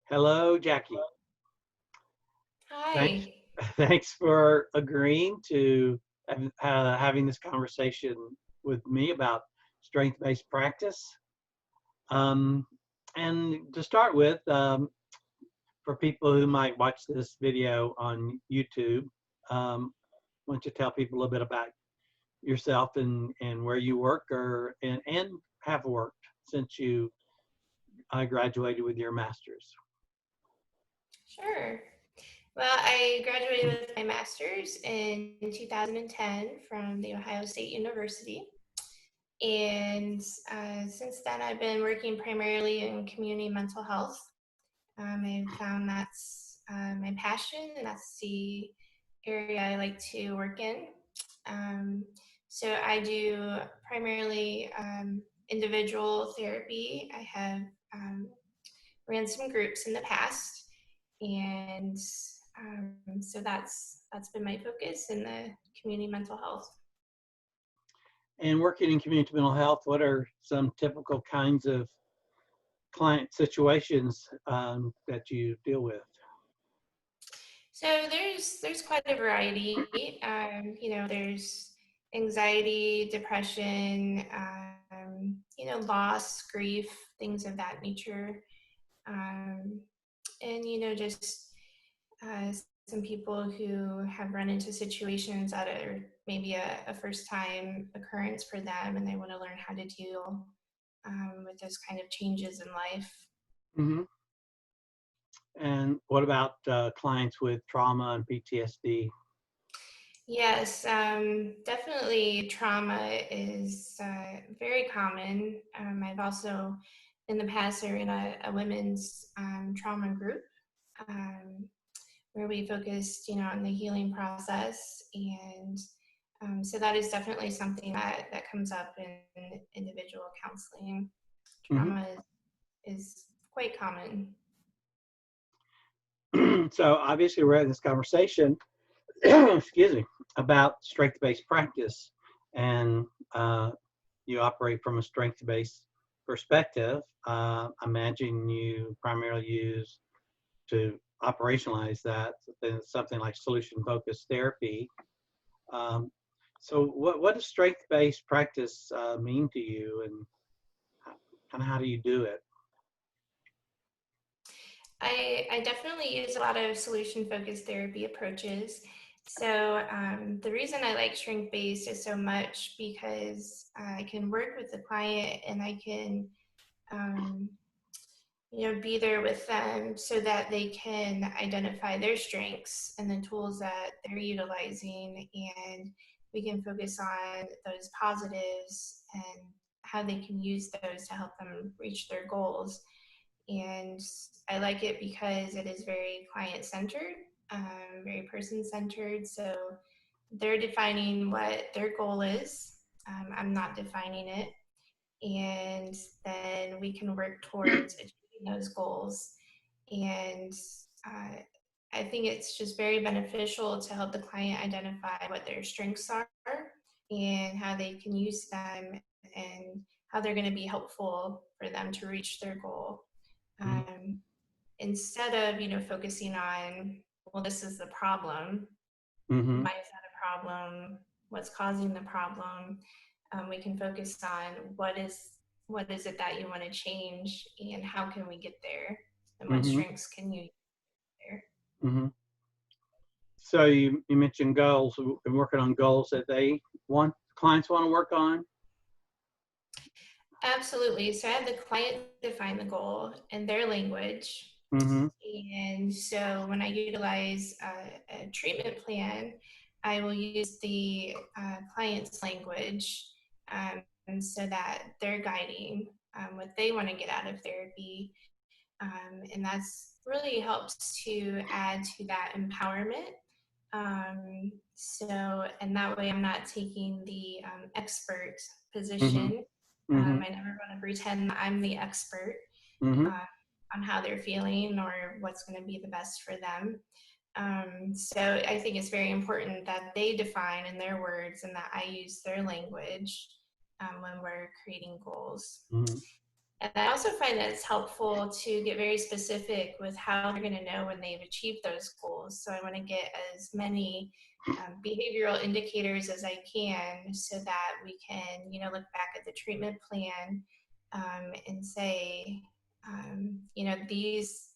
Hello, Jackie. Thanks, Hi. thanks for agreeing to having this conversation with me about strength-based practice. Um, and to start with, for people who might watch this video on YouTube, why don't you tell people a little bit about yourself and where you work and have worked since you graduated with your master's. Sure. Well, I graduated with my master's in 2010 from the Ohio State University. And since then, I've been working primarily in community mental health. I found that's my passion, and that's the area I like to work in. Um, so I do primarily individual therapy. I have ran some groups in the past, and so that's been my focus in the community mental health. And working in community mental health, what are some typical kinds of client situations that you deal with? So there's quite a variety. There's anxiety, depression, loss, grief, things of that nature, um, and just uh, some people who have run into situations that are maybe a first time occurrence for them, and they want to learn how to deal with those kind of changes in life. Hmm. And what about clients with trauma and PTSD? Yes, definitely trauma is very common. I've also, in the past, are in a women's trauma group um, where we focused, on the healing process. And so that is definitely something that comes up in individual counseling. Hmm. Trauma is quite common. So obviously we're having this conversation, excuse me, about strength-based practice, and you operate from a strength-based perspective. I imagine you primarily use to operationalize that something like solution-focused therapy. Um, so what does strength-based practice mean to you, and kind of how do you do it? I definitely use a lot of solution focused therapy approaches. So the reason I like shrink based is so much because I can work with the client and I can um, be there with them so that they can identify their strengths and the tools that they're utilizing, and we can focus on those positives and how they can use those to help them reach their goals. And I like it because it is very client centered, very person centered. So they're defining what their goal is. I'm not defining it. And then we can work towards achieving those goals. And uh, I think it's just very beneficial to help the client identify what their strengths are and how they can use them and how they're going to be helpful for them to reach their goal. Um, Instead of focusing on, well, this is the problem, Mm-hmm. why is that a problem, what's causing the problem. We can focus on what is it that you want to change and how can we get there, and what Mm-hmm. strengths can you use there. Mm-hmm. So you mentioned goals and working on goals that they want clients want to work on. Absolutely. So I have the client define the goal in their language. Mm-hmm. And so when I utilize a treatment plan, I will use the client's language, so that they're guiding what they want to get out of therapy. And that's really helps to add to that empowerment. And that way I'm not taking the expert Mm-hmm. position. Mm-hmm. I never want to pretend that I'm the expert Mm-hmm. uh, on how they're feeling or what's going to be the best for them. So I think it's very important that they define in their words and that I use their language when we're creating goals. Mm-hmm. And I also find that it's helpful to get very specific with how they're going to know when they've achieved those goals. So I want to get as many behavioral indicators as I can so that we can, look back at the treatment plan and say, these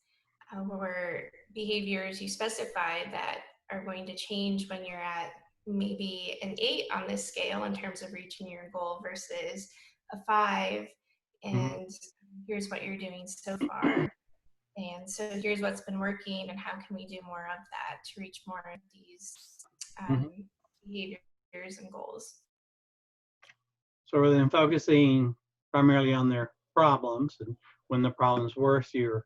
were behaviors you specified that are going to change when you're at maybe an 8 on this scale in terms of reaching your goal versus a 5, Mm-hmm. and here's what you're doing so far, and so here's what's been working, and how can we do more of that to reach more of these Mm-hmm. behaviors and goals. So rather than focusing primarily on their problems, and when the problem's worse, you're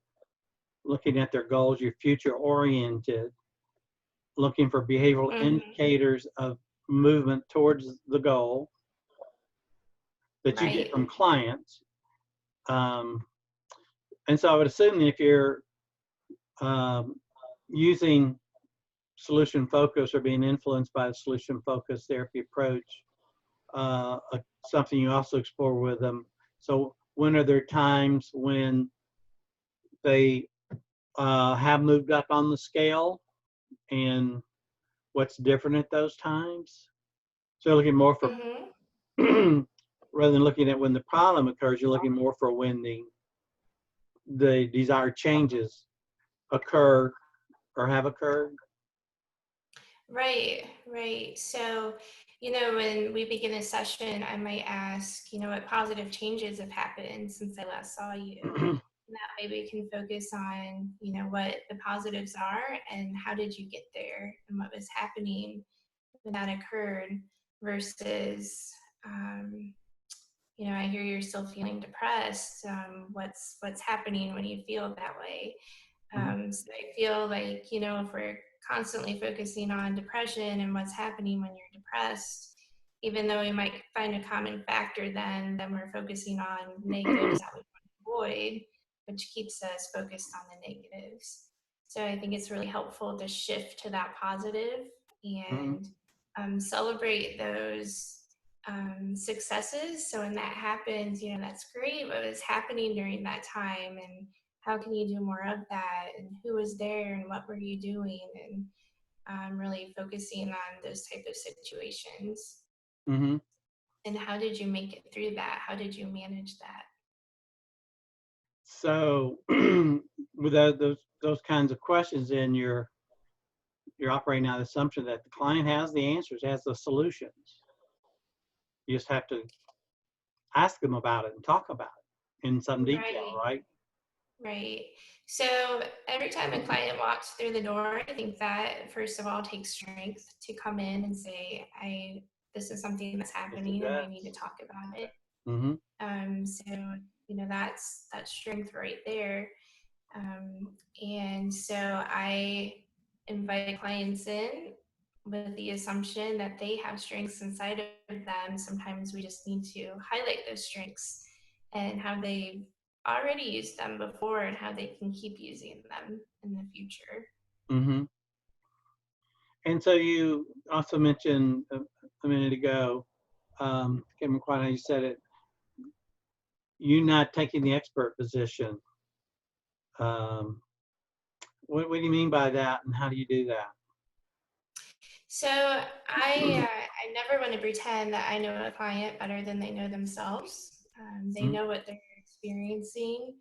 looking at their goals, you're future oriented, looking for behavioral Mm-hmm. indicators of movement towards the goal that you get Right. from clients. Um, and so I would assume that if you're um, using solution focus or being influenced by the solution focus therapy approach, something you also explore with them. So when are there times when they have moved up on the scale, and what's different at those times? So you're looking more for, Mm-hmm. rather than looking at when the problem occurs, you're looking more for when the desired changes occur or have occurred. Right, right. So, when we begin a session, I might ask, what positive changes have happened since I last saw you. And that way we can focus on, what the positives are and how did you get there and what was happening when that occurred versus, I hear you're still feeling depressed. What's happening when you feel that way? Mhm, So I feel like, if we're constantly focusing on depression and what's happening when you're depressed, even though we might find a common factor, then we're focusing on negatives that we want to avoid, which keeps us focused on the negatives. So I think it's really helpful to shift to that positive mhm, and celebrate those successes. So when that happens, that's great. What was happening during that time, and how can you do more of that, and who was there, and what were you doing, and really focusing on those type of situations. mhm. And how did you make it through that? How did you manage that? So with those kinds of questions, then you're operating on the assumption that the client has the answers, has the solutions. You just have to ask them about it and talk about it in some detail, Right. right? Right. So every time a client walks through the door, I think that first of all takes strength to come in and say, this is something that's Yes, it happening and I need to does. talk about it. Mhm, So that's strength right there. And so I invite clients in with the assumption that they have strengths inside of them. Sometimes we just need to highlight those strengths and how they've already used them before and how they can keep using them in the future. mhm. And so you also mentioned a minute ago, can't remember quite how you said it, you not taking the expert position. Um, what do you mean by that, and how do you do that? So I never want to pretend that I know a client better than they know themselves. They Mhm, know what they're experiencing.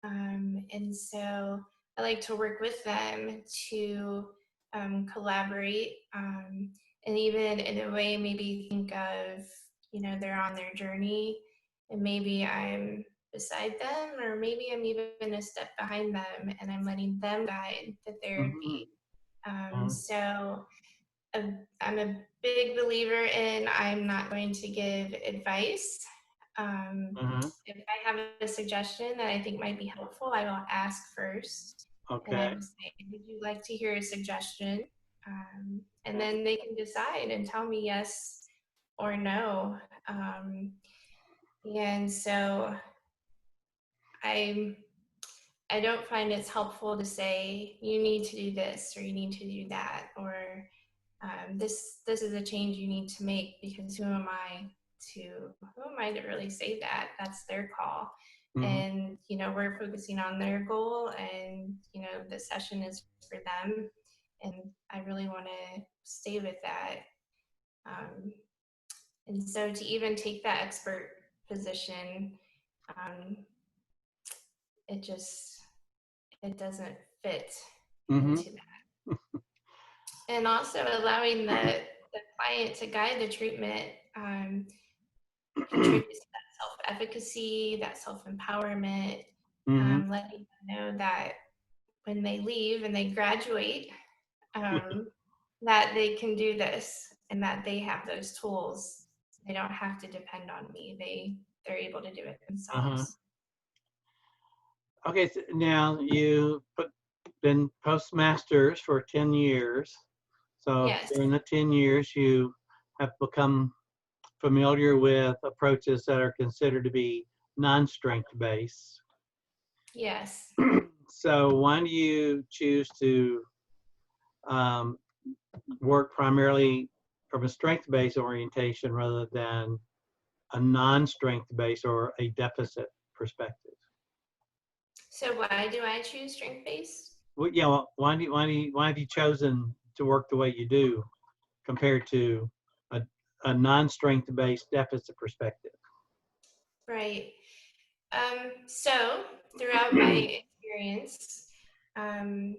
And so I like to work with them to collaborate, and even in a way, maybe think of, they're on their journey and maybe I'm beside them, or maybe I'm even a step behind them and I'm letting them guide the mhm, therapy. mhm, So I'm a big believer in I'm not going to give advice. mhm. If I have a suggestion that I think might be helpful, I will ask first. And I Okay. will say, would you like to hear a suggestion? And then they can decide and tell me yes or no. Um, and so I I don't find it's helpful to say you need to do this or you need to do that, or this is a change you need to make, because who am I to really say that? That's their call. Mhm. and we're focusing on their goal, and the session is for them, and I really want to stay with that. um, and so to even take that expert position, um, it just it doesn't fit Mhm. into that. And also allowing the client to guide the treatment contributes to that self-efficacy, that self-empowerment, Mhm. letting them know that when they leave and they graduate, um, that they can do this and that they have those tools. They don't have to depend on me. They're able to do it Uh-huh. themselves. Okay, so now been postmasters for 10 years. So Yes, during the 10 years, you have become familiar with approaches that are considered to be non-strength based. yes. So why do you choose to um, work primarily from a strength-based orientation rather than a non-strength-based or a deficit perspective? So why do I choose strength based? Well, yeah, well, why have you chosen to work the way you do compared to a, a non-strength-based deficit perspective? Right. So throughout my experience, um,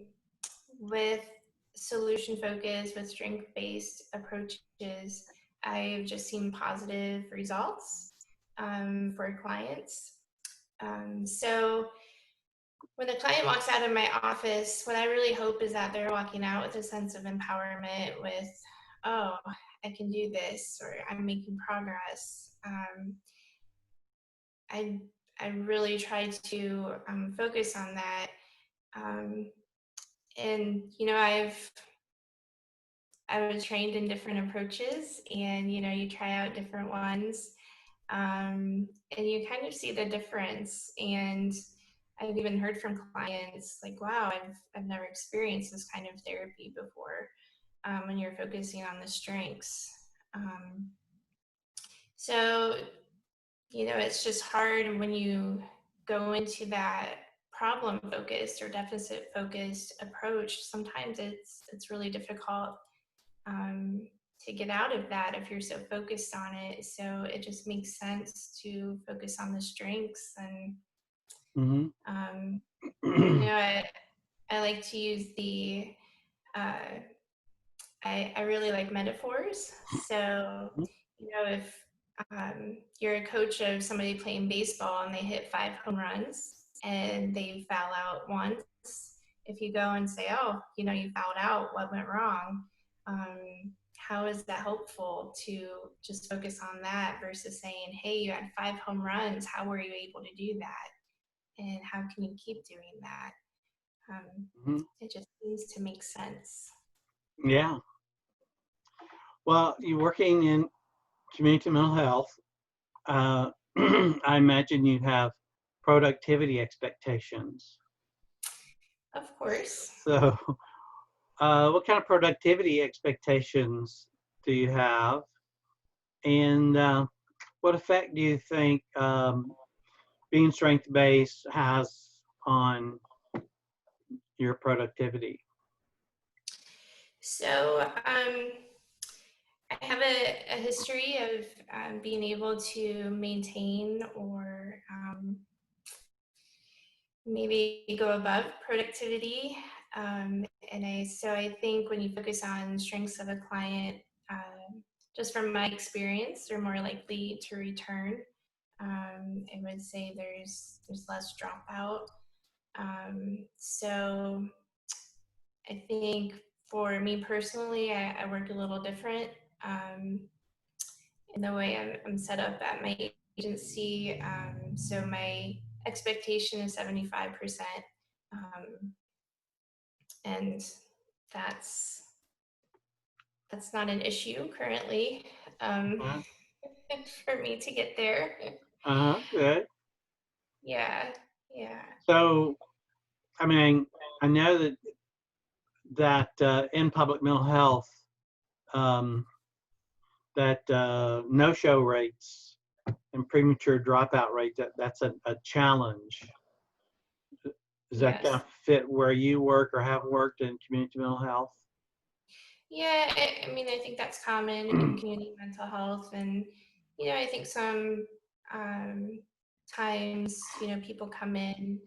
with solution focused, with strength based approaches, I've just seen positive results for clients. So when the client walks out of my office, what I really hope is that they're walking out with a sense of empowerment, with, oh, I can do this, or I'm making progress. I, I really try to focus on that. Um, and, I was trained in different approaches, and you try out different ones, and you kind of see the difference. And I've even heard from clients like, "Wow, I've never experienced this kind of therapy before." When you're focusing on the strengths, um, so it's just hard when you go into that problem focused or deficit focused approach. Sometimes it's really difficult um, to get out of that if you're so focused on it. So it just makes sense to focus on the strengths. And Mm-hmm. um, I like to use uh, I really like metaphors. So if you're a coach of somebody playing baseball and they hit 5 home runs and they foul out once, if you go and say, oh, you fouled out, what went wrong? How is that helpful to just focus on that versus saying, hey, you had 5 home runs, how were you able to do that, and how can you keep doing that? Mm-hmm. It just needs to make sense. Yeah. Well, you're working in community mental health. I imagine you have productivity expectations. Of course. So, what kind of productivity expectations do you have? And what effect do you think being strength based has on your productivity? So I have a history of being able to maintain or maybe go above productivity. And I think when you focus on strengths of a client, just from my experience, they're more likely to return. I would say there's less dropout. So I think for me personally, I work a little different in the way I'm set up at my agency. So my expectation is 75%. Um, and that's that's not an issue currently um, Uh for me to get there. huh. Good. Yeah, yeah. So, I mean, I know that in public mental health, um, that no-show rates and premature dropout rate, that's a challenge. Does that kind Yes. of fit where you work or have worked in community mental health? Yeah, I mean, I think that's common in community mental health. And, I think some um, times, people come in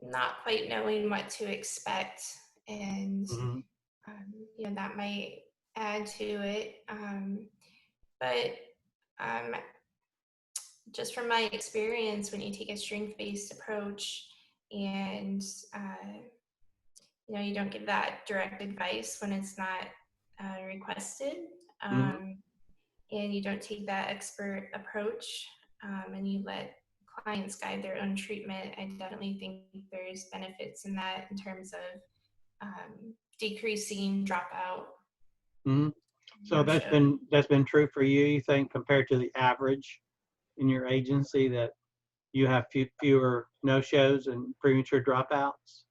not quite knowing what to expect. And, Mm-hmm. that might add to it. But um, just from my experience, when you take a strength-based approach and you don't give that direct advice when it's not requested, Mm-hmm. um, and you don't take that expert approach, and you let clients guide their own treatment. I definitely think there's benefits in that in terms of decreasing dropout, Mm-hmm. So no show. that's been true for you, you think, compared to the average in your agency, that you have fewer no-shows and premature dropouts?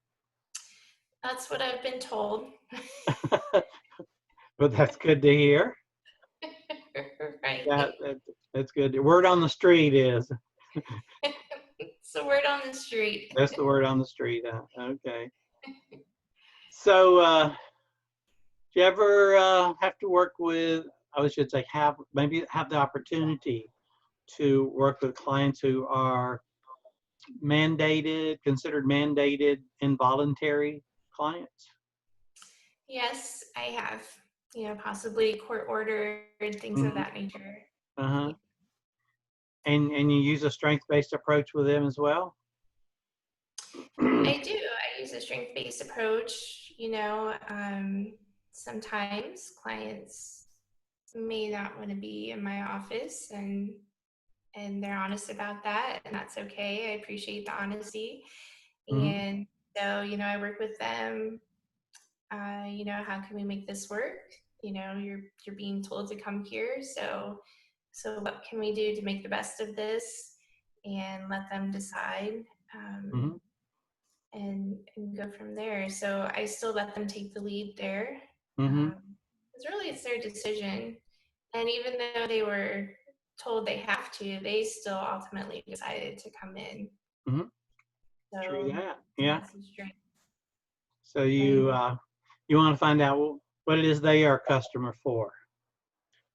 That's what I've been told. But that's good to hear. Right. That's good. The word on the street is. It's the word on the street. That's the word on the street. Okay. So, do you ever have to work with, I should say, maybe have the opportunity to work with clients who are considered mandated involuntary clients? Yes, I have, possibly court ordered, things of Mm-hmm. that nature. Uh-huh. And you use a strength-based approach with them as well? I do. I use a strength-based approach. Sometimes clients may not want to be in my office, and they're honest about that, and that's okay. I appreciate the honesty. Mm-hmm. And so, I work with them. How can we make this work? You're being told to come here, so what can we do to make the best of this, and let them decide. Mm-hmm. And go from there. So I still let them take the lead there. Mm-hmm. Because really it's their decision. And even though they were told they have to, they still ultimately decided to come in. Mm-hmm. True So that. Yeah. that's the strength. So Right. you want to find out what it is they are a customer for.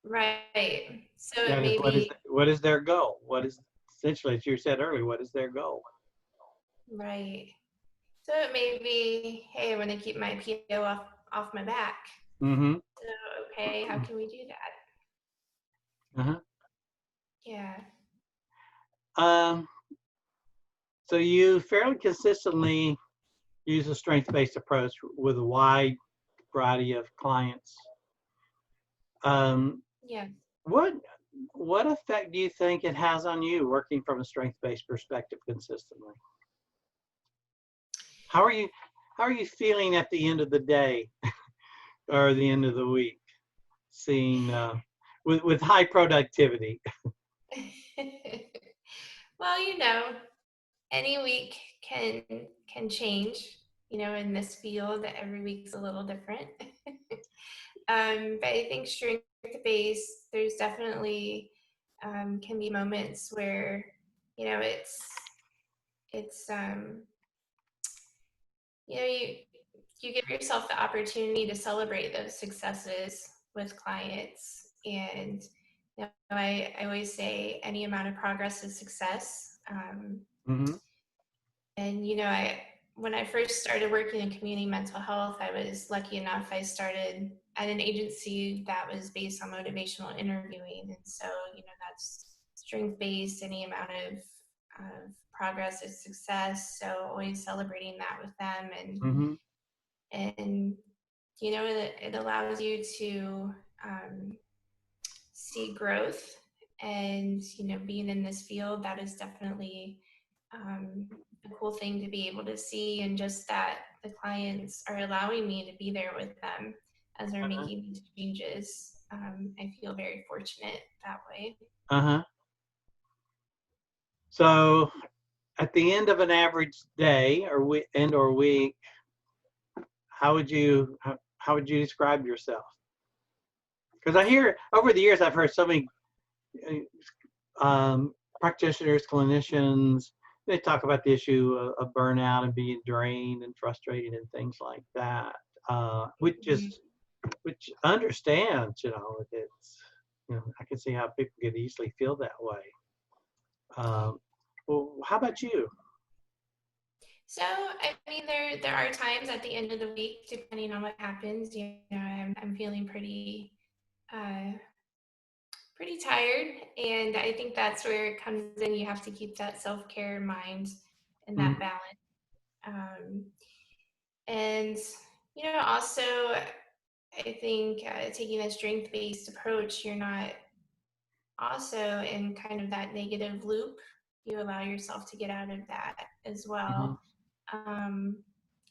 Right. So it That is may be, what is their goal? What is essentially, as you said earlier, what is their goal? right. So it may be, hey, I want to keep my PO off my back. Mm-hmm. So okay, how can we do that? Uh-huh. Yeah. Um, so you fairly consistently use a strength-based approach with a wide variety of clients. Um, Yeah. what what effect do you think it has on you working from a strength-based perspective consistently? How are you feeling at the end of the day or the end of the week, seeing with high productivity? Well, any week can change, in this field that every week's a little different. But I think strength based, there's definitely can be moments where, it's you you give yourself the opportunity to celebrate those successes with clients. And I always say any amount of progress is success. Mm-hmm. And when I first started working in community mental health, I was lucky enough. I started at an agency that was based on motivational interviewing, and so that's strength based. Any amount of progress is success. So always celebrating that with them, Mm-hmm. and it allows you to see growth. And being in this field, that is definitely a cool thing to be able to see, and just that the clients are allowing me to be there with them as they're making these changes. I feel very fortunate that way. Uh-huh. So at the end of an average day or week, how would you describe yourself? Because I hear over the years I've heard so many practitioners, clinicians, they talk about the issue of burnout and being drained and frustrated and things like that, which understands, it's, I can see how people could easily feel that way. Well, how about you? So, I mean, there are times at the end of the week, depending on what happens, I'm feeling uh, pretty tired, and I think that's where it comes in. You have to keep that self care in mind and that Mm-hmm. balance. Um, and also, I think taking a strength based approach, you're not also in kind of that negative loop. You allow yourself to get out of that as Mm-hmm. well. Um,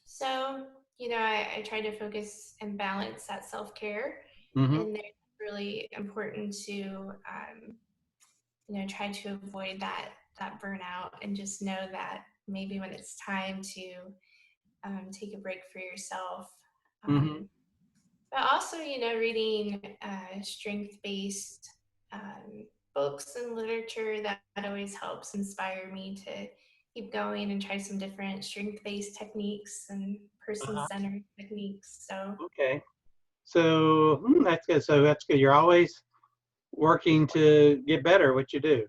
so, I try to focus and balance that self care. Mm-hmm. And it's really important to, try to avoid that burnout and just know that maybe when it's time to take a break for yourself. Mm-hmm. But also, reading strength-based books and literature that always helps inspire me to keep going and try some different strength-based techniques and Uh-huh. person-centered techniques. So, Okay. So that's good. So that's good. You're always working to get better at what you do.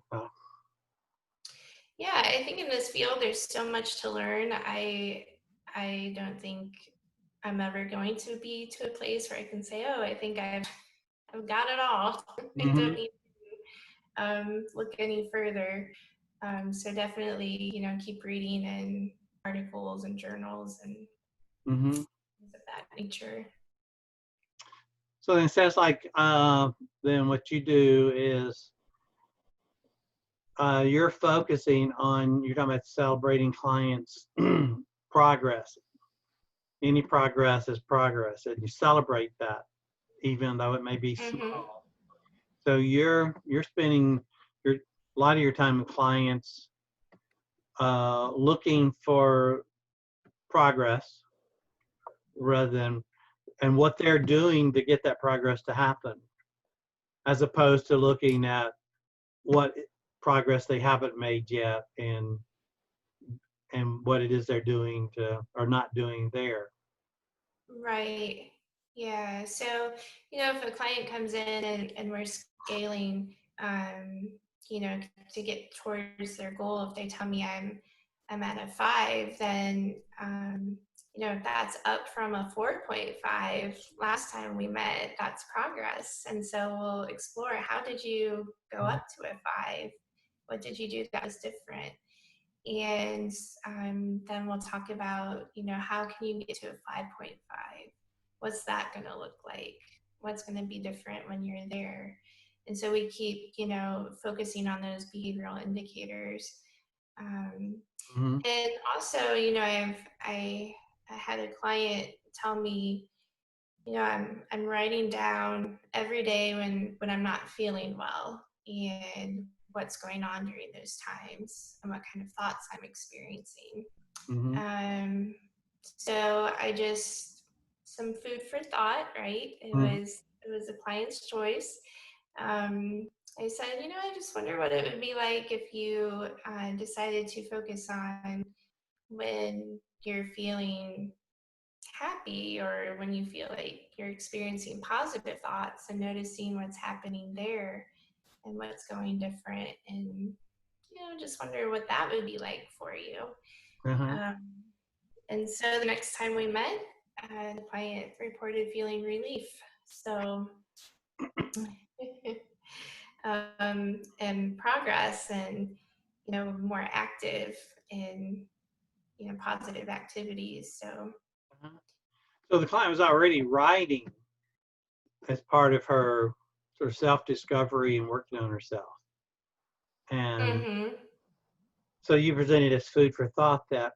yeah, I think in this field there's so much to learn. I don't think I'm ever going to be to a place where I can say, "Oh, I think I've got it all. I don't Mm-hmm. need look any further." So definitely, keep reading and articles and journals and Mm-hmm. things of that nature. So then it sounds like then what you do is you're focusing on, you're talking about celebrating clients' progress. Any progress is progress, and you celebrate that, even though it may be Mm-hmm. small. So you're spending your a lot of your time with clients looking for progress rather than and what they're doing to get that progress to happen, as opposed to looking at what progress they haven't made yet and what it is they're doing to or not doing there. Right. Yeah. So, if a client comes in and we're scaling, you know, to get towards their goal, if they tell me I'm at a 5, then if that's up from a 4.5 last time we met, that's progress. And so we'll explore, how did you go up to a 5? What did you do that was different? And then we'll talk about, how can you get to a 5.5? What's that going to look like? What's going to be different when you're there? And so we keep, focusing on those behavioral indicators. Um, Mm-hmm. and also, I had a client tell me, I'm writing down every day when I'm not feeling well and what's going on during those times and what kind of thoughts I'm experiencing. Mm-hmm. Um, so I just some food for thought, right? Mm-hmm. It was a client's choice. I said, I just wonder what it would be like if you decided to focus on when you're feeling happy or when you feel like you're experiencing positive thoughts and noticing what's happening there and what's going different, and just wonder what that would be like for you. Uh-huh. um, and so the next time we met, the client reported feeling relief. So and progress, and more active in positive activities. So Uh-huh. So the client was already writing as part of her sort of self-discovery and working on herself. And mm-hmm. so you presented as food for thought that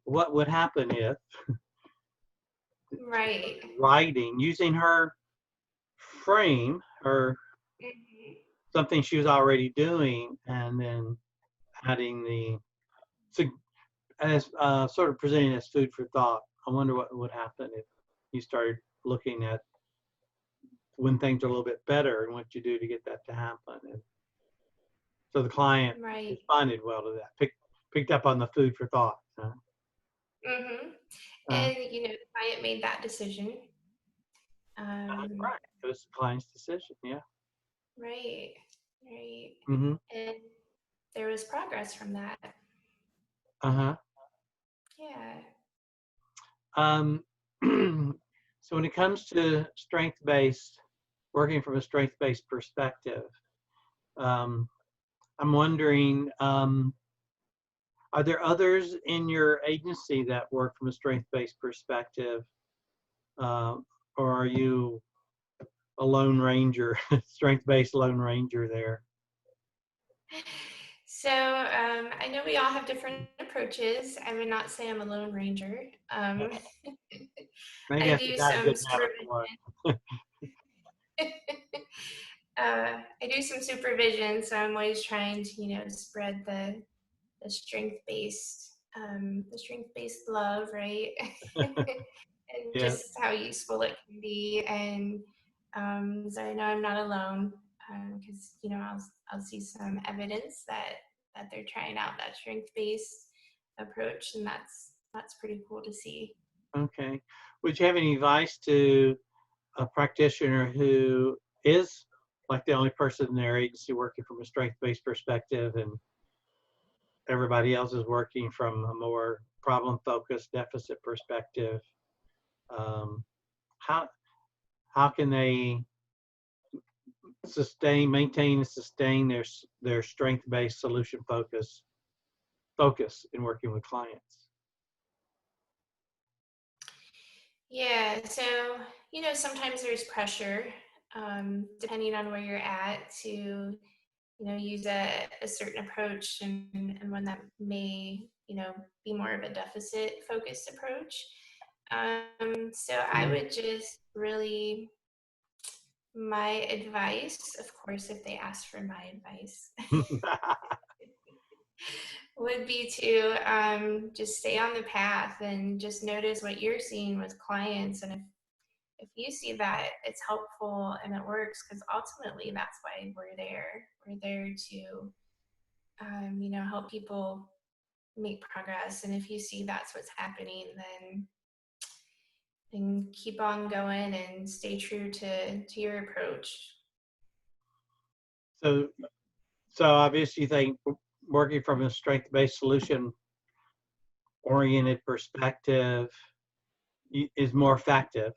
what would happen if she Right. started writing using her frame or Mm-hmm. something she was already doing, and then adding the so as sort of presenting as food for thought. I wonder what would happen if you started looking at when things are a little bit better and what you do to get that to happen. So the client Right. responded well to that, picked up on the food for thought. Mhm. Uh, And, the client made that decision. Um, right. It was the client's decision. Yeah. right. Right. Mm-hmm. And there was progress from that. Uh-huh. Yeah. Um, so when it comes to strength-based, working from a strength-based perspective, um, I'm wondering, are there others in your agency that work from a strength-based perspective, or are you a lone ranger, strength-based lone ranger there? So I know we all have different approaches. I would not say I'm a lone ranger. Maybe I that's a do bad some good supervision. metaphor. I do some supervision, so I'm always trying to, spread the strength-based love, right? And Yeah. just how useful it can be. And so I know I'm not alone, because I'll see some evidence that they're trying out that strength-based approach, and that's pretty cool to see. Okay. Would you have any advice to a practitioner who is like the only person in their agency working from a strength-based perspective, and everybody else is working from a more problem-focused deficit perspective? Um, how how can they maintain, and sustain their strength-based solution focus in working with clients? Yeah, so sometimes there's pressure, depending on where you're at, to use a certain approach, and one that may be more of a deficit focused approach. So I Mhm. would just really, my advice, of course, if they ask for my advice, would be to just stay on the path and just notice what you're seeing with clients. And if you see that it's helpful and it works, because ultimately that's why we're there. We're there to help people make progress. And if you see that's what's happening, then keep on going and stay true to your approach. so so obviously you think working from a strength-based solution oriented perspective is more effective.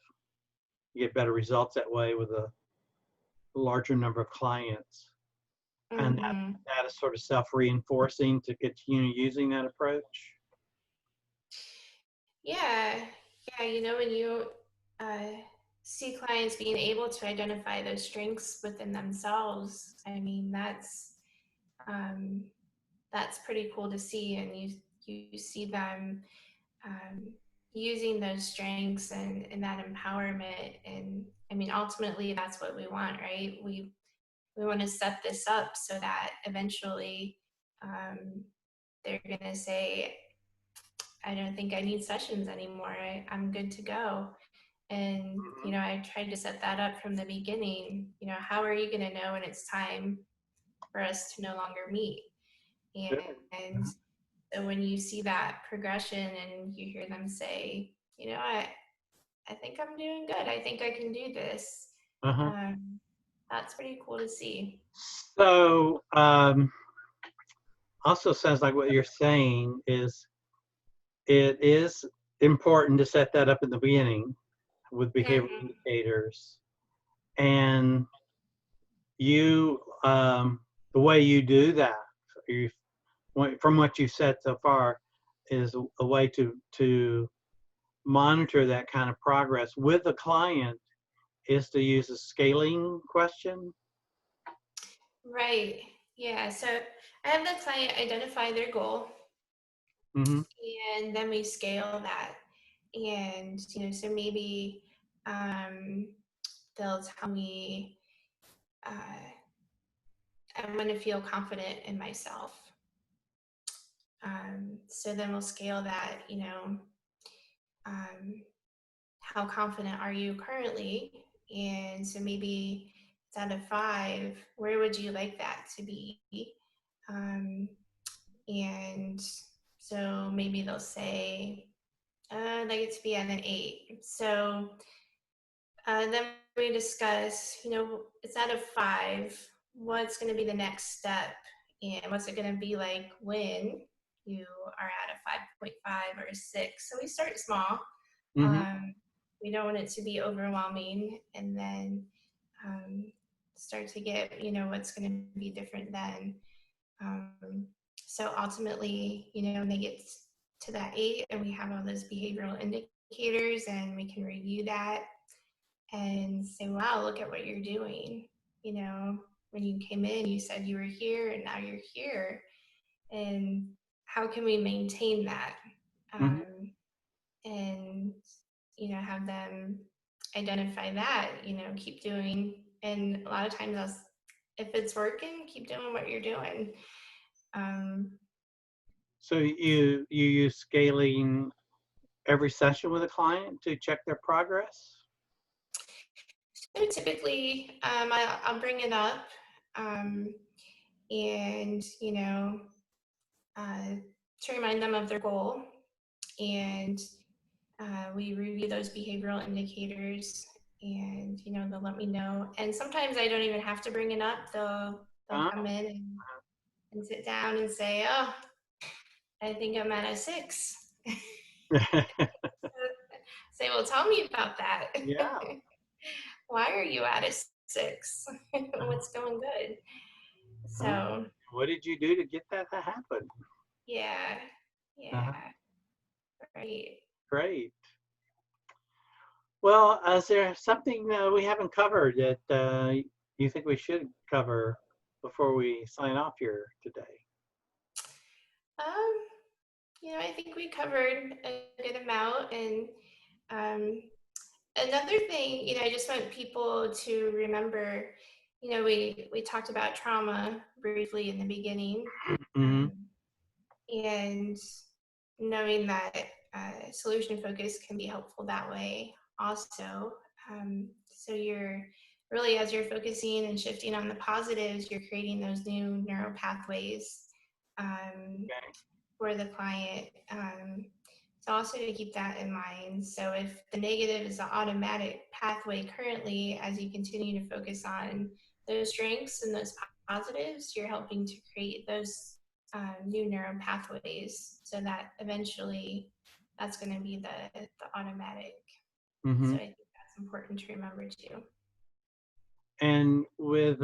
You get better results that way with a larger number of clients. And Hmm. that is sort of self-reinforcing to continue using that approach. Yeah, yeah. When you uh, see clients being able to identify those strengths within themselves, I mean, um, that's pretty cool to see. And you see them um, using those strengths and that empowerment. And I mean, ultimately, that's what we want, right? We want to set this up so that eventually um, they're going to say, I don't think I need sessions anymore. I'm good to go. And, Mhm. I tried to set that up from the beginning. How are you going to know when it's time for us to no longer meet? Good. And so when you see that progression and you hear them say, I think I'm doing good. I think I can do this. Uh-huh. Um, that's pretty cool to see. So also sounds like what you're saying is it is important to set that up in the beginning with behavioral Hmm. indicators. And you, the way you do that, you, from what you've said so far, is a way to monitor that kind of progress with the client is to use a scaling question. Right. Yeah. So I have the client identify their goal, Mm-hmm. and then we scale that. And, so maybe um, they'll tell me, I want to feel confident in myself. So then we'll scale that, um, how confident are you currently? And so maybe it's out of 5, where would you like that to be? And so maybe they'll say, I'd like it to be at an 8. So then we discuss, it's out of 5, what's going to be the next step? And what's it going to be like when you are at a 5.5 or a 6? So we start small. Mm-hmm. We don't want it to be overwhelming, and then start to get, what's going to be different then. So ultimately, when they get to that 8 and we have all those behavioral indicators and we can review that and say, wow, look at what you're doing. When you came in, you said you were here and now you're here. And how can we maintain that? Mm-hmm. And, have them identify that, keep doing. And a lot of times, if it's working, keep doing what you're doing. So you use scaling every session with a client to check their progress? So typically, I'll bring it up, and uh, to remind them of their goal, and we review those behavioral indicators, and they'll let me know. And sometimes I don't even have to bring it up. They'll Oh. come in and sit down and say, "Oh, I think I'm at a 6." Say, "Well, tell me about that. Yeah. Why are you at a 6? What's going good?" Uh-huh. So What did you do to get that to happen? yeah, Uh-huh. yeah, right. Great. Well, is there something we haven't covered that you think we should cover before we sign off here today? Um, I think we covered a good amount, and um, another thing, I just want people to remember, we talked about trauma briefly in the beginning, Mm-hmm. um, and knowing that solution focus can be helpful that way also. So you're really, as you're focusing and shifting on the positives, you're creating those new neural pathways um, Okay. for the client. So also to keep that in mind. So if the negative is the automatic pathway currently, as you continue to focus on those strengths and those positives, you're helping to create those new neural pathways so that eventually that's going to be the automatic. Mm-hmm. So I think that's important to remember too. And with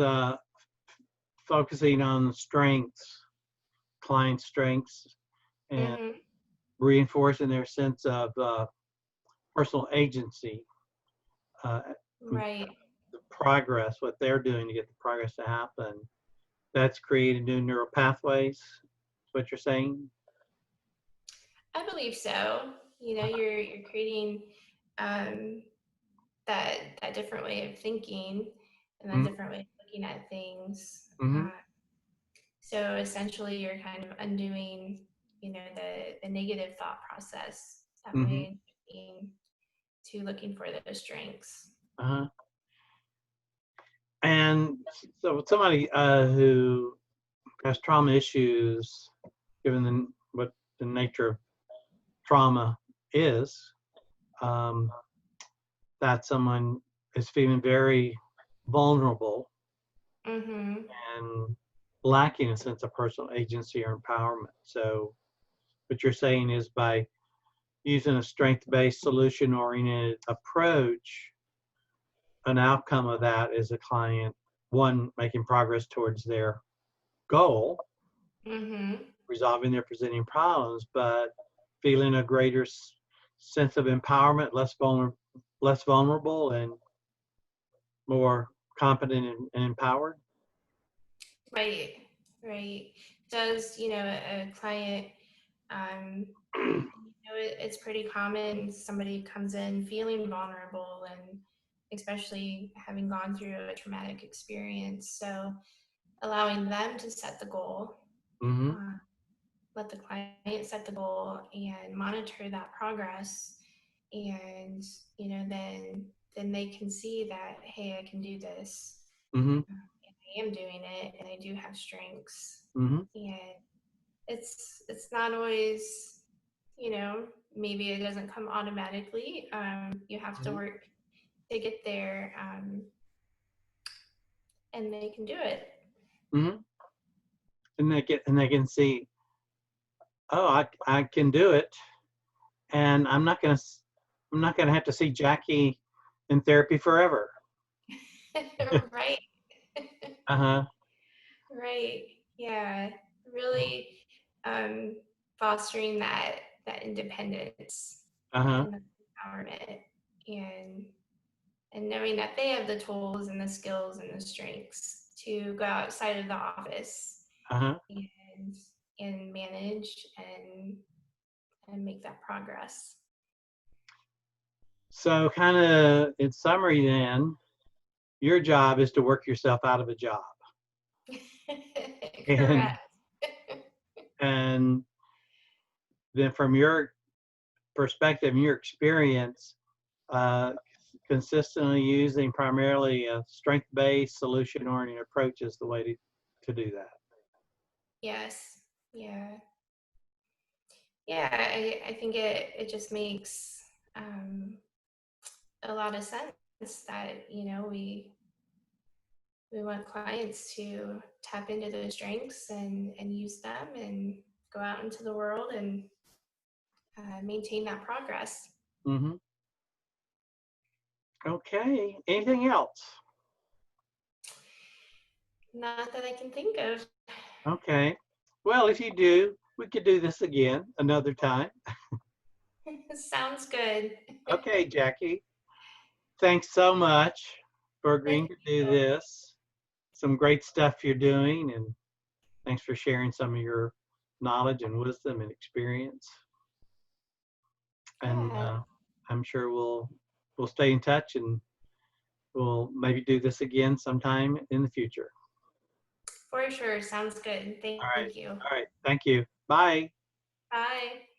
focusing on the strengths, client strengths, and Mm-hmm. reinforcing their sense of personal agency, uh, Right. the progress, what they're doing to get the progress to happen, that's creating new neural pathways. Is what you're saying? I believe so. You're creating um, that different way of thinking and that Mm-hmm. different way of looking at things. Mm-hmm. So essentially, you're kind of undoing, the negative thought process that Mm-hmm. way, to looking for those strengths. Uh-huh. And so somebody who has trauma issues, given what the nature of trauma is, um, that someone is feeling very vulnerable Mm-hmm. and lacking a sense of personal agency or empowerment. So what you're saying is by using a strength-based, solution-oriented approach, an outcome of that is a client, one, making progress towards their goal, Mm-hmm. resolving their presenting problems, but feeling a greater sense of empowerment, less vulnerable, and more competent and empowered. Right. Right. Does, a client, um, it's pretty common somebody comes in feeling vulnerable and especially having gone through a traumatic experience. So allowing them to set the goal, Mm-hmm. uh, let the client set the goal and monitor that progress. And, then they can see that, hey, I can do this. Mm-hmm. I am doing it and I do have strengths. Mm-hmm. And it's not always, you know, maybe it doesn't come automatically. You have to work to get there, and they can do it. Mm-hmm. And they can see, oh, I can do it, and I'm not gonna have to see Jackie in therapy forever. Right. Uh-huh. Right. Yeah. Really, um, fostering that independence Uh-huh. and the empowerment, and knowing that they have the tools and the skills and the strengths to go outside of the office Uh-huh. and manage and make that progress. So kind of in summary then, your job is to work yourself out of a job. And Correct. and then from your perspective and your experience, uh, consistently using primarily a strength-based, solution-oriented approach is the way to do that. Yes. Yeah. Yeah. I think it just makes a lot of sense that, you know, we want clients to tap into those strengths and use them and go out into the world and maintain that progress. Mm-hmm. Okay. Anything else? Not that I can think of. Okay. Well, if you do, we could do this again another time. Sounds good. Okay, Jackie. Thanks so much for agreeing Thank to do this. Some great stuff you're doing, and thanks for sharing some of your knowledge and wisdom and experience. And Yeah, I'm sure we'll stay in touch, and we'll maybe do this again sometime in the future. for sure. Sounds good. All Thank right. you. All right. Thank you. Bye. Bye.